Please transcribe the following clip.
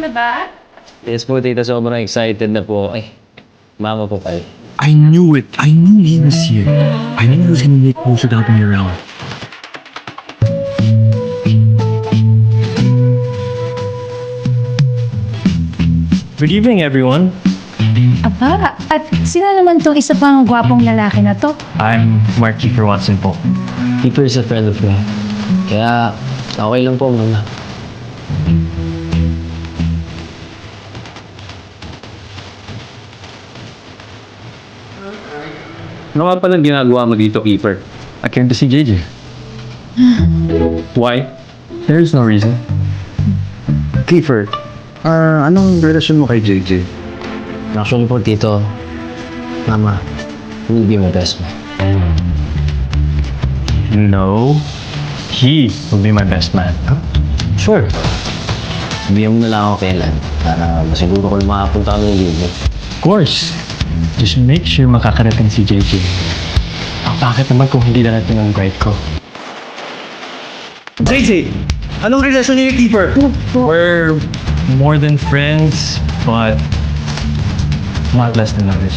na ba? Yes po, tita. Sobrang excited na po. Ay, mama po kayo. I knew it. I knew he was here. I knew he was gonna make moves without me around. Good evening, everyone. Aba, at sino naman tong isa pang gwapong lalaki na to? I'm Mark Kiefer Watson po. Keeper is a friend of mine. Kaya, okay lang po, mama. Ano nga palang ginagawa mo dito, Keeper? I came to see JJ. Why? There's no reason. Kiefer, anong relasyon mo kay JJ? Actually po, tito, mama, will be my best man. No. He will be my best man. Sure. Sabihan mo na lang ako kailan para masiguro ko makapunta kami ng libre. Of course. Just make sure makakarating si JJ. Ang bakit naman kung hindi darating ang bride ko? JJ, anong relasyon niyo ni Kiefer? We're more than friends, but not less than lovers.